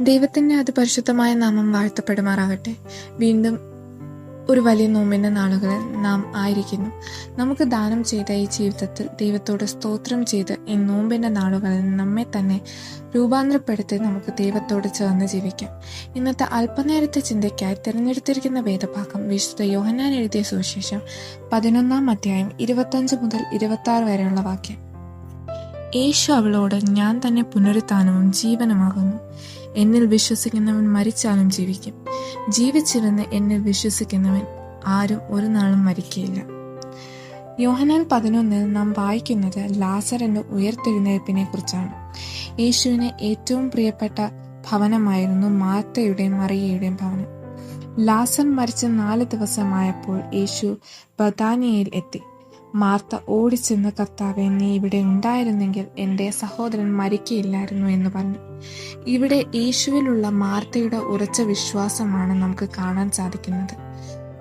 ദൈവത്തിൻ്റെ അതിപരിശുദ്ധമായ നാമം വാഴ്ത്തപ്പെടുമാറാകട്ടെ. വീണ്ടും ഒരു വലിയ നോമ്പിൻ്റെ നാളുകളിൽ നാം ആയിരിക്കുന്നു. നമുക്ക് ദാനം ചെയ്ത ഈ ജീവിതത്തിൽ ദൈവത്തോട് സ്തോത്രം ചെയ്ത് ഈ നോമ്പിൻ്റെ നാളുകളിൽ നമ്മെ തന്നെ രൂപാന്തരപ്പെടുത്തി നമുക്ക് ദൈവത്തോട് ചേർന്ന് ജീവിക്കാം. ഇന്നത്തെ അല്പനേരത്തെ ചിന്തയ്ക്കായി തിരഞ്ഞെടുത്തിരിക്കുന്ന വേദഭാഗം വിശുദ്ധ യോഹന്നാൻ എഴുതിയ സുവിശേഷം 11 അധ്യായം 25 മുതൽ 26 വരെയുള്ള വാക്യം. യേശു അവളോട്, ഞാൻ തന്നെ പുനരുത്ഥാനവും ജീവനുമാകുന്നു. എന്നിൽ വിശ്വസിക്കുന്നവൻ മരിച്ചാലും ജീവിക്കും. ജീവിച്ചിരുന്ന് എന്നിൽ വിശ്വസിക്കുന്നവൻ ആരും ഒരു നാളും മരിക്കുകയില്ല. യോഹന്നാൻ 11 നാം വായിക്കുന്നത് ലാസറിന്റെ ഉയർത്തെഴുന്നേൽപ്പിനെ കുറിച്ചാണ്. യേശുവിന് ഏറ്റവും പ്രിയപ്പെട്ട ഭവനമായിരുന്നു മാർത്തയുടെയും മറിയയുടെയും ഭവനം. ലാസർ മരിച്ച് 4 ദിവസമായപ്പോൾ യേശു ബഥാനിയയിൽ എത്തി. മാർത്ത ഓടിച്ചെന്ന്, കർത്താവേ, നീ ഇവിടെ ഉണ്ടായിരുന്നെങ്കിൽ എൻ്റെ സഹോദരൻ മരിക്കയില്ലായിരുന്നു എന്ന് പറഞ്ഞു. ഇവിടെ യേശുവിലുള്ള മാർത്തയുടെ ഉറച്ച വിശ്വാസമാണ് നമുക്ക് കാണാൻ സാധിക്കുന്നത്.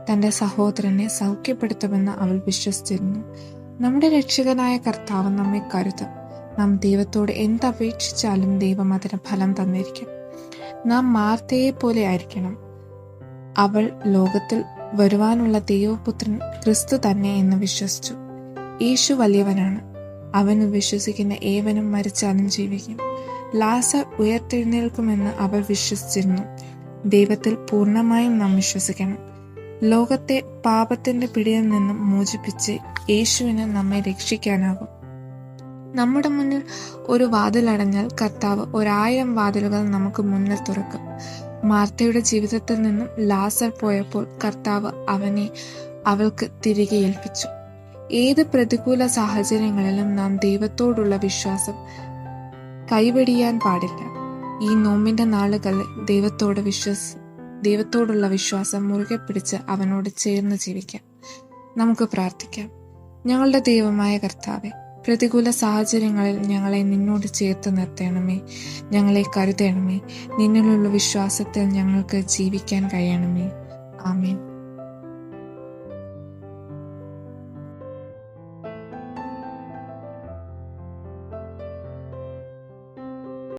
തൻ്റെ സഹോദരനെ സൗഖ്യപ്പെടുത്തുമെന്ന് അവൾ വിശ്വസിച്ചിരുന്നു. നമ്മുടെ രക്ഷകനായ കർത്താവ് നമ്മെ കരുതും. നാം ദൈവത്തോട് എന്തപേക്ഷിച്ചാലും ദൈവം അതിന് ഫലം തന്നിരിക്കും. നാം മാർത്തയെ പോലെ ആയിരിക്കണം. അവൾ ലോകത്തിൽ വരുവാനുള്ള ദൈവപുത്രൻ ക്രിസ്തു തന്നെ എന്ന് വിശ്വസിച്ചു. യേശു വലിയവനാണ്. അവന് വിശ്വസിക്കുന്ന ഏവനും മരിച്ചാലും ജീവിക്കും. ലാസർ ഉയർത്തെഴുന്നേൽക്കുമെന്ന് അവൾ വിശ്വസിച്ചിരുന്നു. ദൈവത്തിൽ പൂർണ്ണമായും നാം വിശ്വസിക്കണം. ലോകത്തെ പാപത്തിന്റെ പിടിയിൽ നിന്നും മോചിപ്പിച്ച് യേശുവിന് നമ്മെ രക്ഷിക്കാനാകും. നമ്മുടെ മുന്നിൽ ഒരു വാതിലടഞ്ഞാൽ കർത്താവ് 1000 വാതിലുകൾ നമുക്ക് മുന്നിൽ തുറക്കും. മാർത്തയുടെ ജീവിതത്തിൽ നിന്നും ലാസർ പോയപ്പോൾ കർത്താവ് അവൾക്ക് തിരികെ ഏൽപ്പിച്ചു. ഏത് പ്രതികൂല സാഹചര്യങ്ങളിലും നാം ദൈവത്തോടുള്ള വിശ്വാസം കൈവെടിയാൻ പാടില്ല. ഈ നോമ്പിന്റെ നാളുകളിൽ ദൈവത്തോടുള്ള വിശ്വാസം മുറുകെ പിടിച്ച് അവനോട് ചേർന്ന് ജീവിക്കാം. നമുക്ക് പ്രാർത്ഥിക്കാം. ഞങ്ങളുടെ ദൈവമായ കർത്താവേ, പ്രതികൂല സാഹചര്യങ്ങളിൽ ഞങ്ങളെ നിന്നോട് ചേർത്ത് നിർത്തണമേ. ഞങ്ങളെ കരുതണമേ. നിന്നിലുള്ള വിശ്വാസത്തിൽ ഞങ്ങൾക്ക് ജീവിക്കാൻ കഴിയണമേ. ആമേൻ.